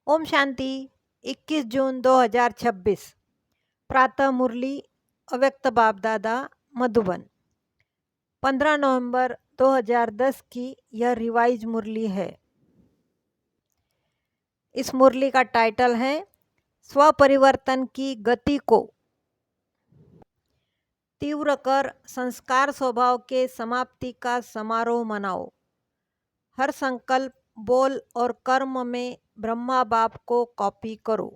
ओम शांति। 21 जून 2026 प्रातः मुरली अव्यक्त बाप दादा मधुबन। 15 नवंबर 2010 की यह रिवाइज मुरली है। इस मुरली का टाइटल है स्वपरिवर्तन की गति को तीव्र कर संस्कार स्वभाव के समाप्ति का समारोह मनाओ। हर संकल्प, बोल और कर्म में ब्रह्मा बाप को कॉपी करो।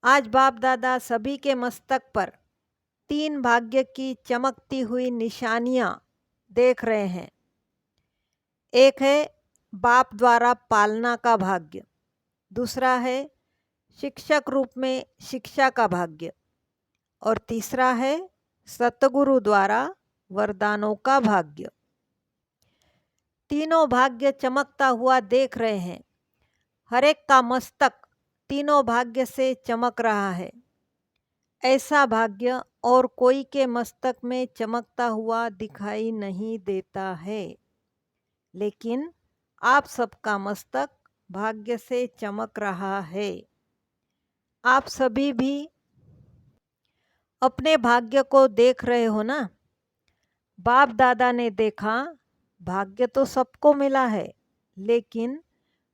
आज बाप दादा सभी के मस्तक पर 3 भाग्य की चमकती हुई निशानियां देख रहे हैं। एक है बाप द्वारा पालना का भाग्य, दूसरा है शिक्षक रूप में शिक्षा का भाग्य और तीसरा है सतगुरु द्वारा वरदानों का भाग्य। तीनों भाग्य चमकता हुआ देख रहे हैं। हर एक का मस्तक तीनों भाग्य से चमक रहा है। ऐसा भाग्य और कोई के मस्तक में चमकता हुआ दिखाई नहीं देता है, लेकिन आप सबका मस्तक भाग्य से चमक रहा है। आप सभी भी अपने भाग्य को देख रहे हो ना। बाप दादा ने देखा भाग्य तो सबको मिला है, लेकिन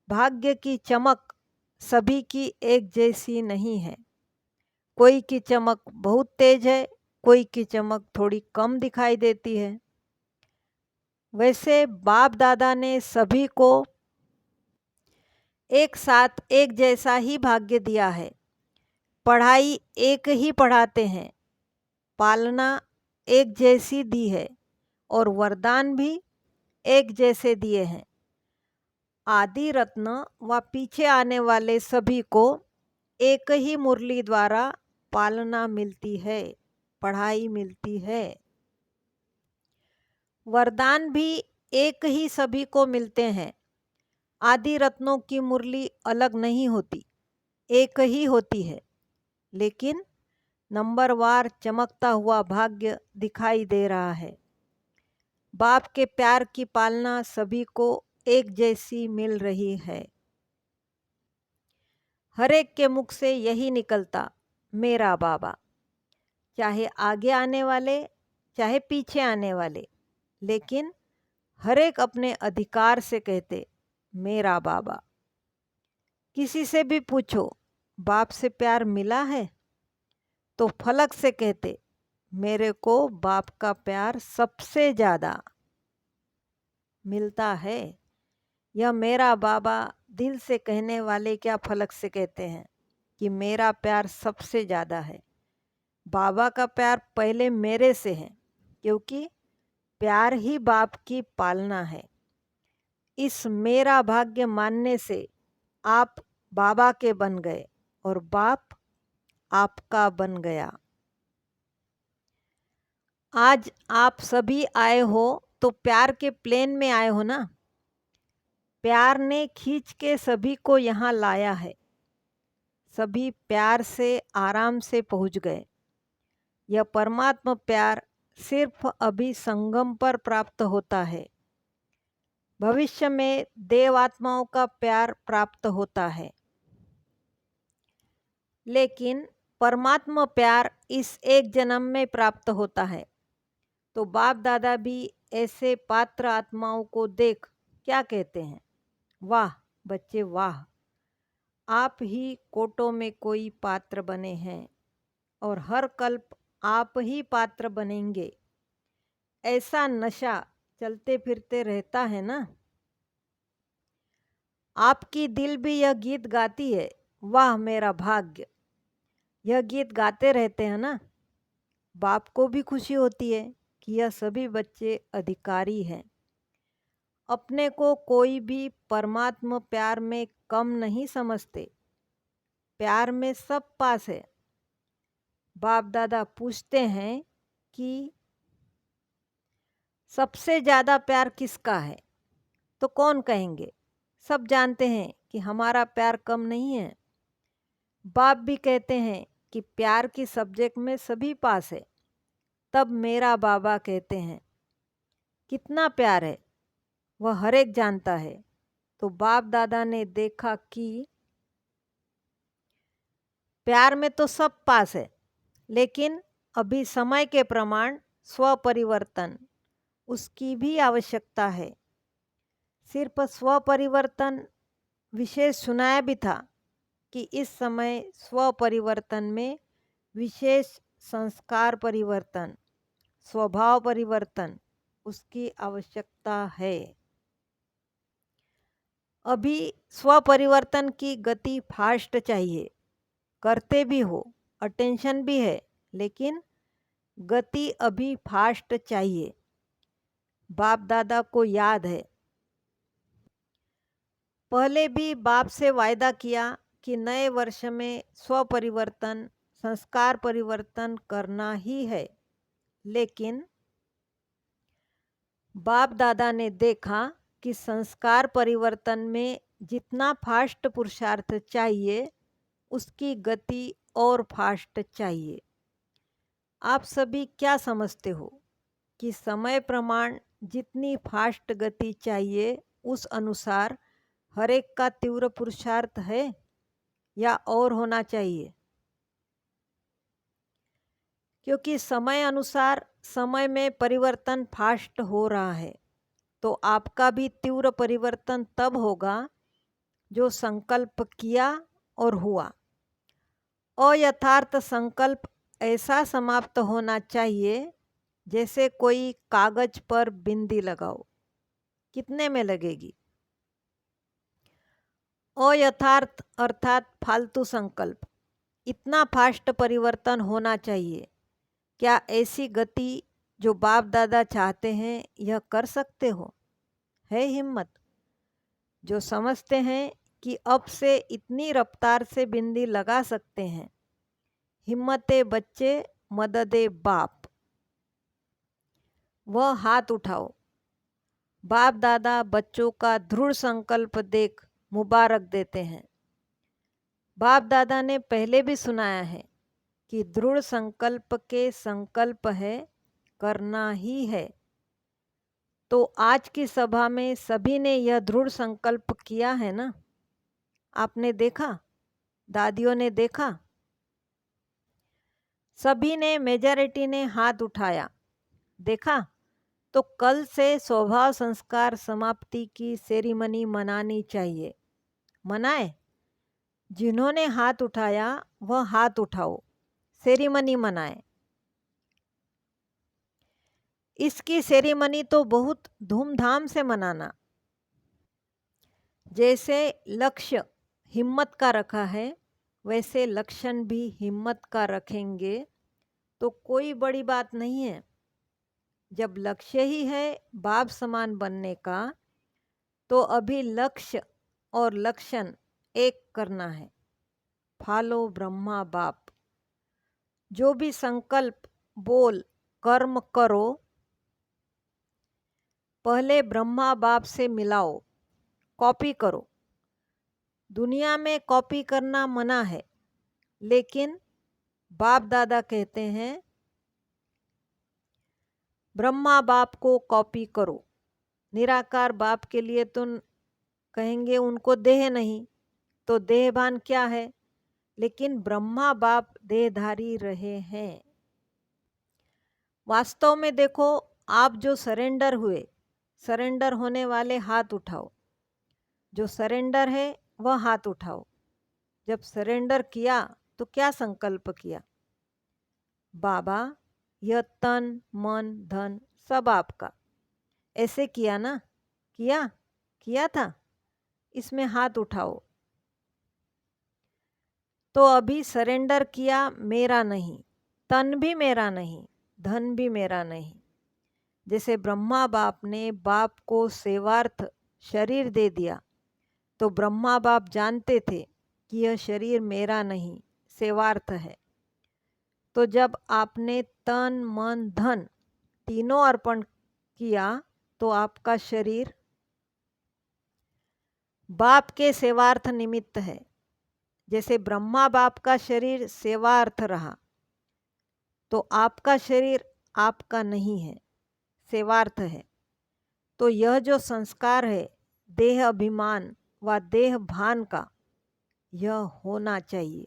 भाग्य की चमक सभी की एक जैसी नहीं है। कोई की चमक बहुत तेज है, कोई की चमक थोड़ी कम दिखाई देती है। वैसे बाप दादा ने सभी को एक साथ एक जैसा ही भाग्य दिया है। पढ़ाई एक ही पढ़ाते हैं, पालना एक जैसी दी है और वरदान भी एक जैसे दिए हैं। आदि रत्न व पीछे आने वाले सभी को एक ही मुरली द्वारा पालना मिलती है, पढ़ाई मिलती है। वरदान भी एक ही सभी को मिलते हैं। आदि रत्नों की मुरली अलग नहीं होती, एक ही होती है, लेकिन नंबरवार चमकता हुआ भाग्य दिखाई दे रहा है। बाप के प्यार की पालना सभी को एक जैसी मिल रही है। हर एक के मुख से यही निकलता, मेरा बाबा। चाहे आगे आने वाले, चाहे पीछे आने वाले, लेकिन हर एक अपने अधिकार से कहते, मेरा बाबा। किसी से भी पूछो, बाप से प्यार मिला है? तो फलक से कहते, मेरे को बाप का प्यार सबसे ज़्यादा मिलता है। यह मेरा बाबा दिल से कहने वाले क्या फलक से कहते हैं कि मेरा प्यार सबसे ज़्यादा है। बाबा का प्यार पहले मेरे से है, क्योंकि प्यार ही बाप की पालना है। इस मेरा भाग्य मानने से आप बाबा के बन गए और बाप आपका बन गया। आज आप सभी आए हो तो प्यार के प्लेन में आए हो ना। प्यार ने खींच के सभी को यहाँ लाया है। सभी प्यार से आराम से पहुँच गए। यह परमात्मा प्यार सिर्फ अभी संगम पर प्राप्त होता है। भविष्य में देवात्माओं का प्यार प्राप्त होता है, लेकिन परमात्मा प्यार इस एक जन्म में प्राप्त होता है। तो बाप दादा भी ऐसे पात्र आत्माओं को देख क्या कहते हैं, वाह बच्चे वाह, आप ही कोटों में कोई पात्र बने हैं और हर कल्प आप ही पात्र बनेंगे। ऐसा नशा चलते फिरते रहता है ना। आपकी दिल भी यह गीत गाती है, वाह मेरा भाग्य। यह गीत गाते रहते हैं ना। बाप को भी खुशी होती है कि यह सभी बच्चे अधिकारी हैं। अपने को कोई भी परमात्मा प्यार में कम नहीं समझते। प्यार में सब पास है। बाप दादा पूछते हैं कि सबसे ज़्यादा प्यार किसका है, तो कौन कहेंगे? सब जानते हैं कि हमारा प्यार कम नहीं है। बाप भी कहते हैं कि प्यार की सब्जेक्ट में सभी पास है। तब मेरा बाबा कहते हैं कितना प्यार है वह हर एक जानता है। तो बाप दादा ने देखा कि प्यार में तो सब पास है, लेकिन अभी समय के प्रमाण स्वपरिवर्तन उसकी भी आवश्यकता है। सिर्फ स्वपरिवर्तन विशेष सुनाया भी था कि इस समय स्वपरिवर्तन में विशेष संस्कार परिवर्तन, स्वभाव परिवर्तन उसकी आवश्यकता है। अभी स्वपरिवर्तन की गति फास्ट चाहिए, करते भी हो, अटेंशन भी है, लेकिन गति अभी फास्ट चाहिए। बाप दादा को याद है, पहले भी बाप से वायदा किया कि नए वर्ष में स्वपरिवर्तन, संस्कार परिवर्तन करना ही है, लेकिन बाप दादा ने देखा कि संस्कार परिवर्तन में जितना फास्ट पुरुषार्थ चाहिए उसकी गति और फास्ट चाहिए। आप सभी क्या समझते हो कि समय प्रमाण जितनी फास्ट गति चाहिए उस अनुसार हर एक का तीव्र पुरुषार्थ है या और होना चाहिए? क्योंकि समय अनुसार समय में परिवर्तन फास्ट हो रहा है, तो आपका भी तीव्र परिवर्तन तब होगा जो संकल्प किया और हुआ। अयथार्थ संकल्प ऐसा समाप्त होना चाहिए जैसे कोई कागज पर बिंदी लगाओ, कितने में लगेगी? अयथार्थ अर्थात फालतू संकल्प, इतना फास्ट परिवर्तन होना चाहिए। क्या ऐसी गति जो बाप दादा चाहते हैं यह कर सकते हो? है हिम्मत? जो समझते हैं कि अब से इतनी रफ्तार से बिंदी लगा सकते हैं, हिम्मते बच्चे मददे बाप, वह हाथ उठाओ। बाप दादा बच्चों का दृढ़ संकल्प देख मुबारक देते हैं। बाप दादा ने पहले भी सुनाया है कि दृढ़ संकल्प के संकल्प है, करना ही है। तो आज की सभा में सभी ने यह दृढ़ संकल्प किया है ना? आपने देखा, दादियों ने देखा, सभी ने, मेजॉरिटी ने हाथ उठाया, देखा। तो कल से स्वभाव संस्कार समाप्ति की सेरेमनी मनानी चाहिए। मनाए? जिन्होंने हाथ उठाया वह हाथ उठाओ, सेरेमनी मनाए। इसकी सेरेमनी तो बहुत धूमधाम से मनाना। जैसे लक्ष्य हिम्मत का रखा है, वैसे लक्षण भी हिम्मत का रखेंगे तो कोई बड़ी बात नहीं है। जब लक्ष्य ही है बाप समान बनने का, तो अभी लक्ष्य और लक्षण एक करना है। फॉलो ब्रह्मा बाप। जो भी संकल्प, बोल, कर्म करो, पहले ब्रह्मा बाप से मिलाओ, कॉपी करो। दुनिया में कॉपी करना मना है, लेकिन बाप दादा कहते हैं ब्रह्मा बाप को कॉपी करो। निराकार बाप के लिए तो कहेंगे उनको देह नहीं, तो देहभान क्या है, लेकिन ब्रह्मा बाप देहधारी रहे हैं। वास्तव में देखो, आप जो सरेंडर हुए, सरेंडर होने वाले हाथ उठाओ। जो सरेंडर है वह हाथ उठाओ। जब सरेंडर किया तो क्या संकल्प किया? बाबा, यह तन मन धन सब आपका, ऐसे किया ना? किया था? इसमें हाथ उठाओ। तो अभी सरेंडर किया, मेरा नहीं, तन भी मेरा नहीं, धन भी मेरा नहीं। जैसे ब्रह्मा बाप ने बाप को सेवार्थ शरीर दे दिया, तो ब्रह्मा बाप जानते थे कि यह शरीर मेरा नहीं, सेवार्थ है। तो जब आपने तन मन धन तीनों अर्पण किया, तो आपका शरीर बाप के सेवार्थ निमित्त है। जैसे ब्रह्मा बाप का शरीर सेवार्थ रहा, तो आपका शरीर आपका नहीं है, सेवार्थ है। तो यह जो संस्कार है, देह अभिमान व देह भान का यह होना चाहिए।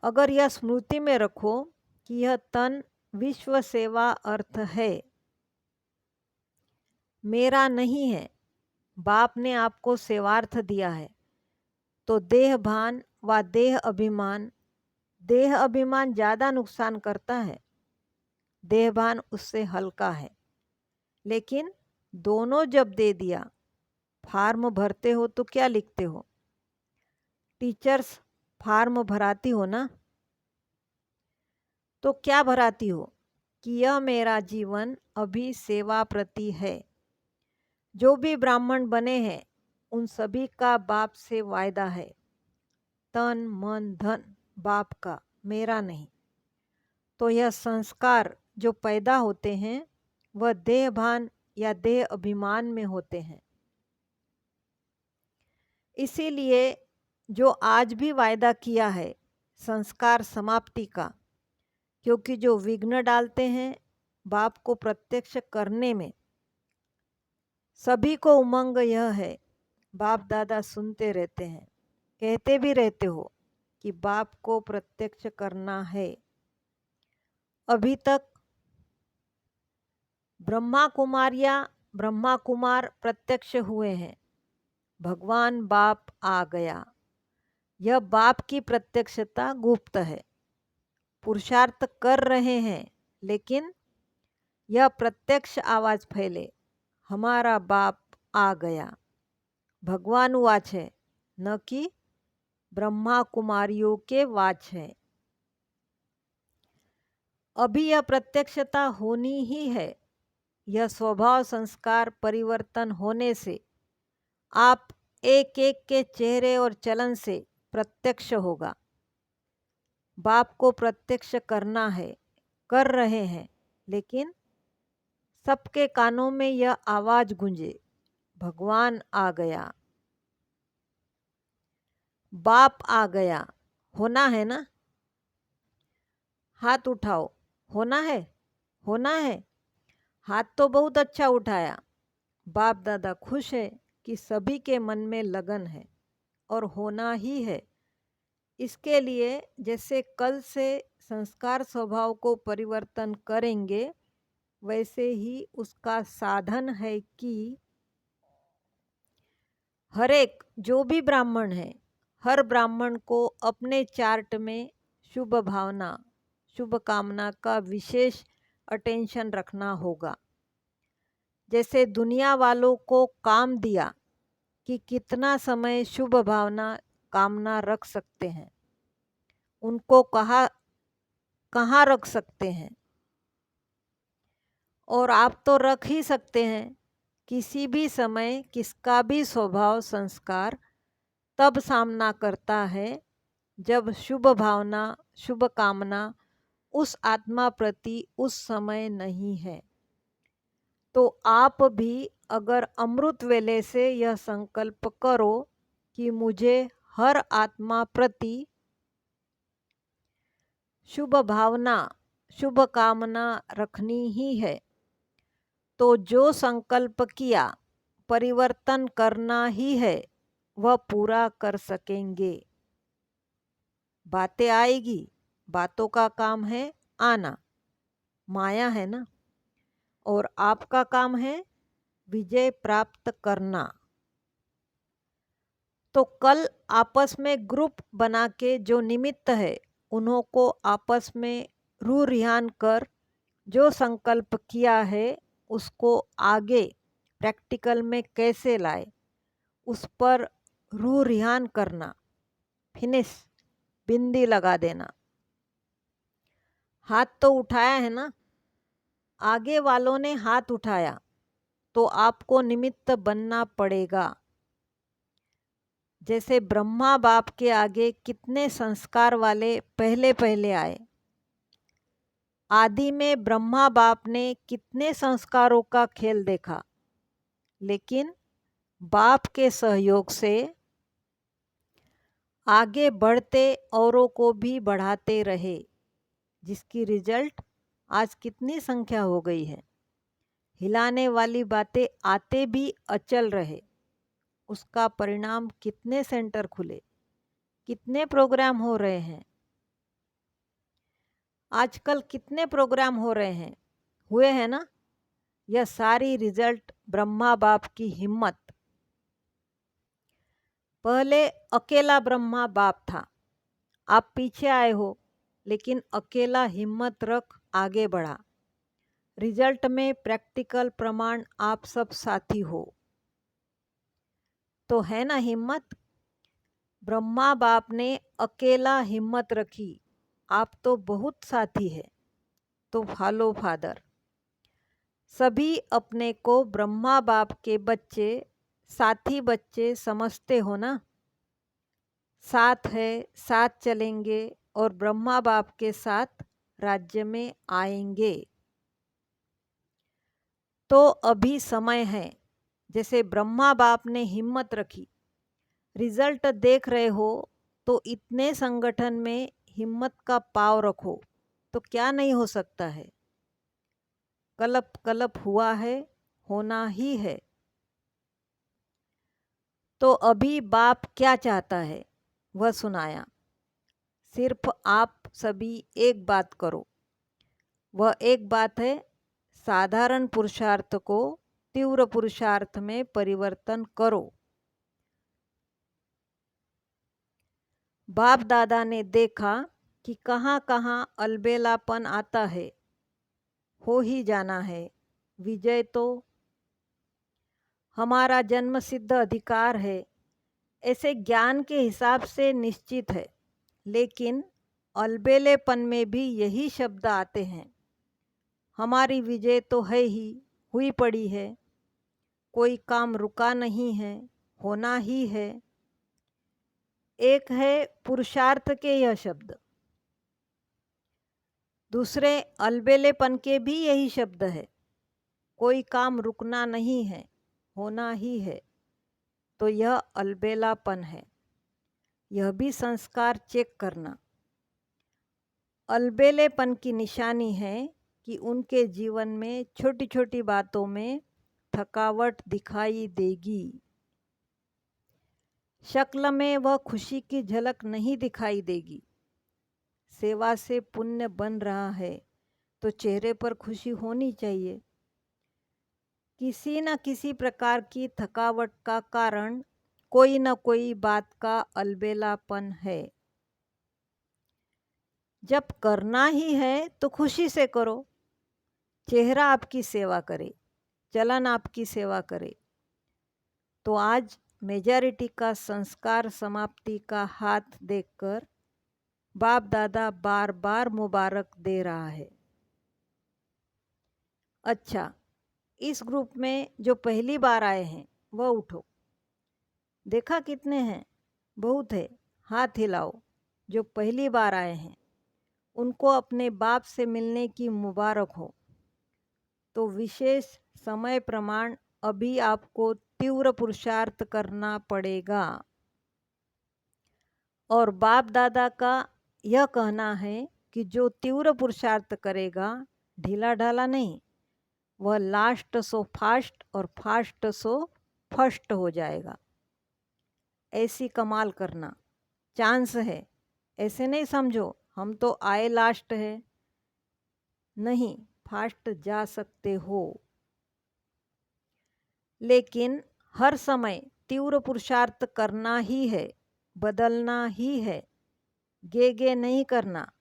अगर यह स्मृति में रखो कि यह तन विश्व सेवा अर्थ है, मेरा नहीं है, बाप ने आपको सेवार्थ दिया है, तो देह भान व देह अभिमान ज़्यादा नुकसान करता है, देह भान उससे हल्का है। लेकिन दोनों जब दे दिया, फार्म भरते हो तो क्या लिखते हो? टीचर्स फार्म भराती हो ना, तो क्या भराती हो कि यह मेरा जीवन अभी सेवा प्रति है। जो भी ब्राह्मण बने हैं उन सभी का बाप से वायदा है, तन मन धन बाप का, मेरा नहीं। तो यह संस्कार जो पैदा होते हैं वह देह भान या देह अभिमान में होते हैं। इसीलिए जो आज भी वायदा किया है संस्कार समाप्ति का, क्योंकि जो विघ्न डालते हैं बाप को प्रत्यक्ष करने में, सभी को उमंग यह है, बाप दादा सुनते रहते हैं, कहते भी रहते हो कि बाप को प्रत्यक्ष करना है। अभी तक ब्रह्मा कुमार प्रत्यक्ष हुए हैं, भगवान बाप आ गया। यह बाप की प्रत्यक्षता गुप्त है, पुरुषार्थ कर रहे हैं, लेकिन यह प्रत्यक्ष आवाज फैले, हमारा बाप आ गया। भगवान वाच है, न कि ब्रह्मा कुमारियों के वाच है। अभी यह प्रत्यक्षता होनी ही है। यह स्वभाव संस्कार परिवर्तन होने से आप एक एक के चेहरे और चलन से प्रत्यक्ष होगा। बाप को प्रत्यक्ष करना है, कर रहे हैं, लेकिन सबके कानों में यह आवाज गूंजे, भगवान आ गया, बाप आ गया। होना है ना? हाथ उठाओ, होना है, होना है। हाथ तो बहुत अच्छा उठाया। बाप दादा खुश है कि सभी के मन में लगन है और होना ही है। इसके लिए जैसे कल से संस्कार स्वभाव को परिवर्तन करेंगे, वैसे ही उसका साधन है कि हर एक जो भी ब्राह्मण है, हर ब्राह्मण को अपने चार्ट में शुभ भावना शुभ कामना का विशेष अटेंशन रखना होगा। जैसे दुनिया वालों को काम दिया कि कितना समय शुभ भावना कामना रख सकते हैं, उनको कहाँ रख सकते हैं, और आप तो रख ही सकते हैं। किसी भी समय किसका भी स्वभाव संस्कार तब सामना करता है जब शुभ भावना शुभ कामना उस आत्मा प्रति उस समय नहीं है। तो आप भी अगर अमृत वेले से यह संकल्प करो कि मुझे हर आत्मा प्रति शुभ भावना शुभ कामना रखनी ही है, तो जो संकल्प किया परिवर्तन करना ही है वह पूरा कर सकेंगे। बातें आएगी, बातों का काम है आना, माया है ना, और आपका काम है विजय प्राप्त करना। तो कल आपस में ग्रुप बना के जो निमित्त है उन्हों को आपस में रू रिहान कर जो संकल्प किया है उसको आगे प्रैक्टिकल में कैसे लाए, उस पर रू रिहान करना, फिनिश बिंदी लगा देना। हाथ तो उठाया है ना, आगे वालों ने हाथ उठाया तो आपको निमित्त बनना पड़ेगा। जैसे ब्रह्मा बाप के आगे कितने संस्कार वाले पहले पहले आए, आदि में ब्रह्मा बाप ने कितने संस्कारों का खेल देखा, लेकिन बाप के सहयोग से आगे बढ़ते औरों को भी बढ़ाते रहे, जिसकी रिजल्ट आज कितनी संख्या हो गई है। हिलाने वाली बातें आते भी अचल रहे, उसका परिणाम कितने सेंटर खुले, कितने प्रोग्राम हो रहे हैं। आजकल कितने प्रोग्राम हो रहे हैं, हुए हैं ना। यह सारी रिजल्ट ब्रह्मा बाप की हिम्मत। पहले अकेला ब्रह्मा बाप था, आप पीछे आए हो, लेकिन अकेला हिम्मत रख आगे बढ़ा। रिजल्ट में प्रैक्टिकल प्रमाण आप सब साथी हो, तो है ना हिम्मत। ब्रह्मा बाप ने अकेला हिम्मत रखी, आप तो बहुत साथी है, तो फॉलो फादर। सभी अपने को ब्रह्मा बाप के बच्चे, साथी बच्चे समझते हो ना। साथ है, साथ चलेंगे और ब्रह्मा बाप के साथ राज्य में आएंगे। तो अभी समय है, जैसे ब्रह्मा बाप ने हिम्मत रखी, रिजल्ट देख रहे हो, तो इतने संगठन में हिम्मत का पाव रखो, तो क्या नहीं हो सकता है। कलप कलप हुआ है, होना ही है। तो अभी बाप क्या चाहता है वह सुनाया। सिर्फ आप सभी एक बात करो, वह एक बात है, साधारण पुरुषार्थ को तीव्र पुरुषार्थ में परिवर्तन करो। बाप दादा ने देखा कि कहाँ कहाँ अलबेलापन आता है, हो ही जाना है। विजय तो हमारा जन्म सिद्ध अधिकार है, ऐसे ज्ञान के हिसाब से निश्चित है, लेकिन अलबेलेपन में भी यही शब्द आते हैं। हमारी विजय तो है ही, हुई पड़ी है, कोई काम रुका नहीं है, होना ही है। एक है पुरुषार्थ के यह शब्द, दूसरे अलबेलेपन के भी यही शब्द है, कोई काम रुकना नहीं है, होना ही है। तो यह अलबेलापन है, यह भी संस्कार चेक करना। अलबेलेपन की निशानी है कि उनके जीवन में छोटी छोटी बातों में थकावट दिखाई देगी। शक्ल में वह खुशी की झलक नहीं दिखाई देगी। सेवा से पुण्य बन रहा है तो चेहरे पर खुशी होनी चाहिए। किसी न किसी प्रकार की थकावट का कारण कोई न कोई बात का अलबेलापन है। जब करना ही है तो खुशी से करो, चेहरा आपकी सेवा करे, चलन आपकी सेवा करे। तो आज मेजॉरिटी का संस्कार समाप्ति का हाथ देखकर बाप दादा बार बार मुबारक दे रहा है। अच्छा, इस ग्रुप में जो पहली बार आए हैं वह उठो। देखा कितने हैं, बहुत है, हाथ हिलाओ। जो पहली बार आए हैं उनको अपने बाप से मिलने की मुबारक हो। तो विशेष समय प्रमाण अभी आपको तीव्र पुरुषार्थ करना पड़ेगा। और बाप दादा का यह कहना है कि जो तीव्र पुरुषार्थ करेगा, ढीला ढाला नहीं, वह लास्ट सो फास्ट और फास्ट सो फर्स्ट हो जाएगा। ऐसी कमाल करना, चांस है। ऐसे नहीं समझो हम तो आए लास्ट है, नहीं, फास्ट जा सकते हो। लेकिन हर समय तीव्र पुरुषार्थ करना ही है, बदलना ही है। गे गे नहीं करना,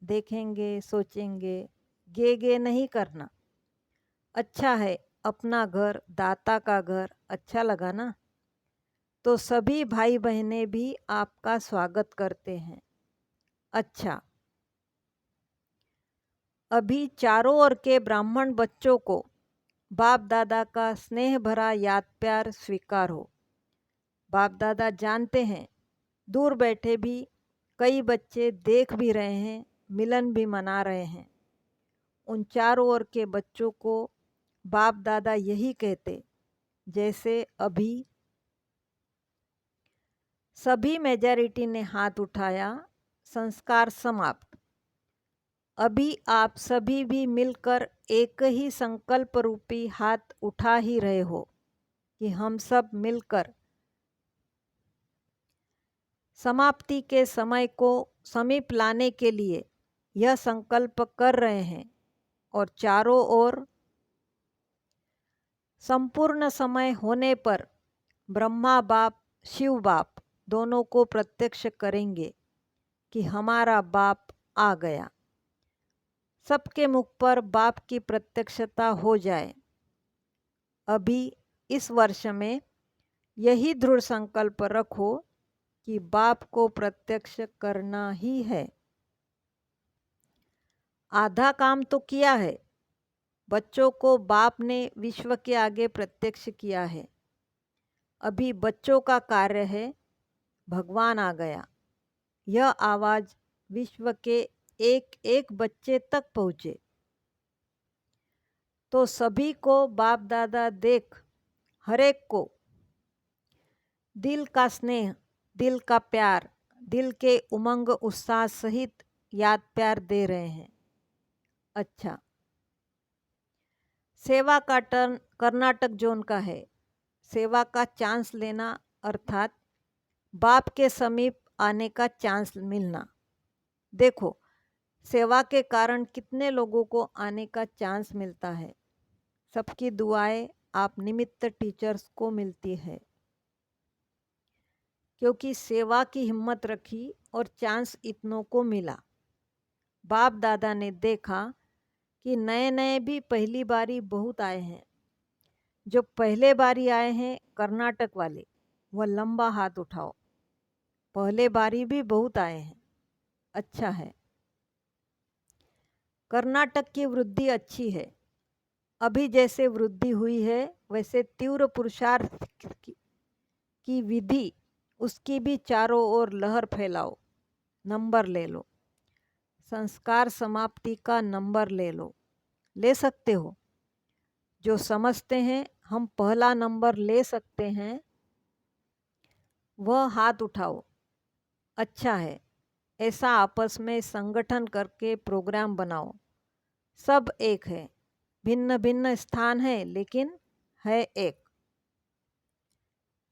देखेंगे सोचेंगे, गे गे नहीं करना। अच्छा है, अपना घर, दाता का घर अच्छा लगा ना, तो सभी भाई बहनें भी आपका स्वागत करते हैं। अच्छा, अभी चारों ओर के ब्राह्मण बच्चों को बाप दादा का स्नेह भरा याद प्यार स्वीकार हो। बाप दादा जानते हैं, दूर बैठे भी कई बच्चे देख भी रहे हैं, मिलन भी मना रहे हैं। उन चारों ओर के बच्चों को बाप दादा यही कहते, जैसे अभी सभी मेजॉरिटी ने हाथ उठाया, संस्कार समाप्त। अभी आप सभी भी मिलकर एक ही संकल्प रूपी हाथ उठा ही रहे हो कि हम सब मिलकर समाप्ति के समय को समीप लाने के लिए यह संकल्प कर रहे हैं और चारों ओर संपूर्ण समय होने पर ब्रह्मा बाप शिव बाप दोनों को प्रत्यक्ष करेंगे कि हमारा बाप आ गया। सबके मुख पर बाप की प्रत्यक्षता हो जाए। अभी इस वर्ष में यही दृढ़ संकल्प रखो कि बाप को प्रत्यक्ष करना ही है। आधा काम तो किया है। बच्चों को बाप ने विश्व के आगे प्रत्यक्ष किया है। अभी बच्चों का कार्य है भगवान आ गया। यह आवाज़ विश्व के एक एक बच्चे तक पहुँचे तो सभी को बाप दादा देख हर एक को दिल का स्नेह, दिल का प्यार, दिल के उमंग उत्साह सहित याद प्यार दे रहे हैं। अच्छा, सेवा का टर्न कर्नाटक जोन का है। सेवा का चांस लेना अर्थात बाप के समीप आने का चांस मिलना। देखो, सेवा के कारण कितने लोगों को आने का चांस मिलता है। सबकी दुआएं आप निमित्त टीचर्स को मिलती है, क्योंकि सेवा की हिम्मत रखी और चांस इतनों को मिला। बाप दादा ने देखा कि नए नए भी पहली बारी बहुत आए हैं। जो पहले बारी आए हैं कर्नाटक वाले, वह लंबा हाथ उठाओ। पहले बारी भी बहुत आए हैं। अच्छा है, कर्नाटक की वृद्धि अच्छी है। अभी जैसे वृद्धि हुई है वैसे तीव्र पुरुषार्थ की विधि, उसकी भी चारों ओर लहर फैलाओ। नंबर ले लो, संस्कार समाप्ति का नंबर ले लो, ले सकते हो। जो समझते हैं हम पहला नंबर ले सकते हैं वह हाथ उठाओ। अच्छा है, ऐसा आपस में संगठन करके प्रोग्राम बनाओ। सब एक है, भिन्न भिन्न स्थान है लेकिन है एक।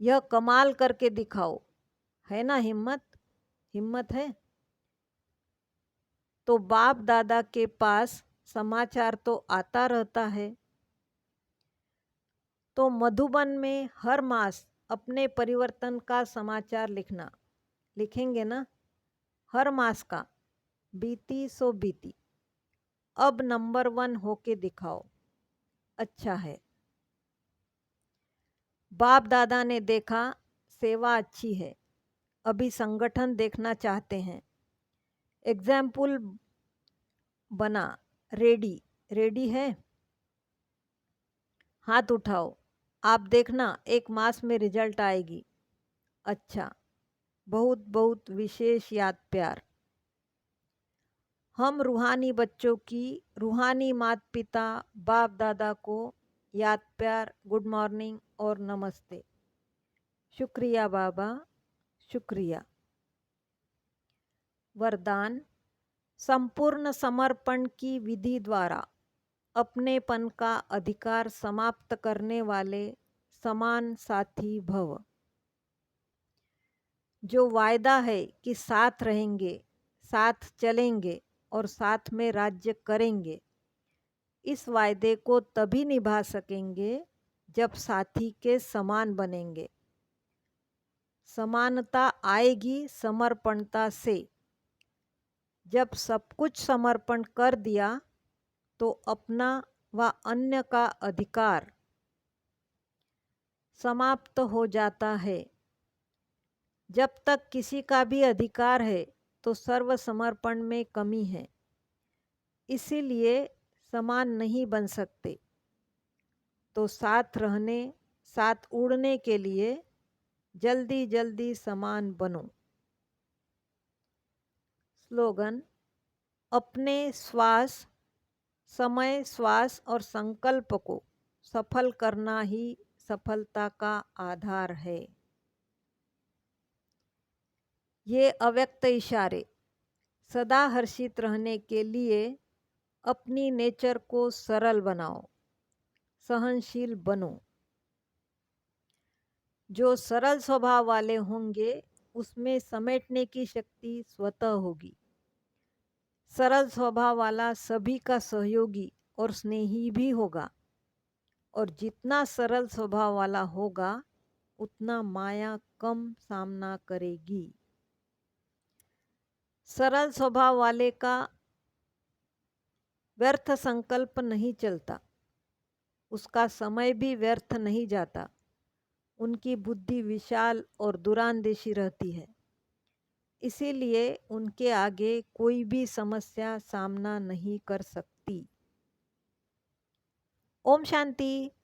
यह कमाल करके दिखाओ, है ना हिम्मत? हिम्मत है तो बाप दादा के पास समाचार तो आता रहता है। तो मधुबन में हर मास अपने परिवर्तन का समाचार लिखना। लिखेंगे ना? हर मास का, बीती सो बीती। अब नंबर 1 होके दिखाओ। अच्छा है, बाप दादा ने देखा सेवा अच्छी है, अभी संगठन देखना चाहते हैं। एग्जाम्पल बना, रेडी। रेडी है? हाथ उठाओ। आप देखना एक मास में रिजल्ट आएगी। अच्छा, बहुत बहुत विशेष याद प्यार। हम रूहानी बच्चों की रूहानी माता पिता बाप दादा को याद प्यार, गुड मॉर्निंग और नमस्ते। शुक्रिया बाबा, शुक्रिया। वरदान, संपूर्ण समर्पण की विधि द्वारा अपनेपन का अधिकार समाप्त करने वाले समान साथी भव। जो वायदा है कि साथ रहेंगे, साथ चलेंगे और साथ में राज्य करेंगे, इस वायदे को तभी निभा सकेंगे जब साथी के समान बनेंगे। समानता आएगी समर्पणता से। जब सब कुछ समर्पण कर दिया तो अपना व अन्य का अधिकार समाप्त हो जाता है। जब तक किसी का भी अधिकार है तो सर्व समर्पण में कमी है, इसीलिए समान नहीं बन सकते। तो साथ रहने, साथ उड़ने के लिए जल्दी जल्दी समान बनो। स्लोगन, अपने श्वास, समय, श्वास और संकल्प को सफल करना ही सफलता का आधार है। ये अव्यक्त इशारे सदा हर्षित रहने के लिए अपनी नेचर को सरल बनाओ, सहनशील बनो। जो सरल स्वभाव वाले होंगे उसमें समेटने की शक्ति स्वतः होगी। सरल स्वभाव वाला सभी का सहयोगी और स्नेही भी होगा, और जितना सरल स्वभाव वाला होगा उतना माया कम सामना करेगी। सरल स्वभाव वाले का व्यर्थ संकल्प नहीं चलता, उसका समय भी व्यर्थ नहीं जाता। उनकी बुद्धि विशाल और दूरांदेशी रहती है, इसीलिए उनके आगे कोई भी समस्या सामना नहीं कर सकती। ओम शांति।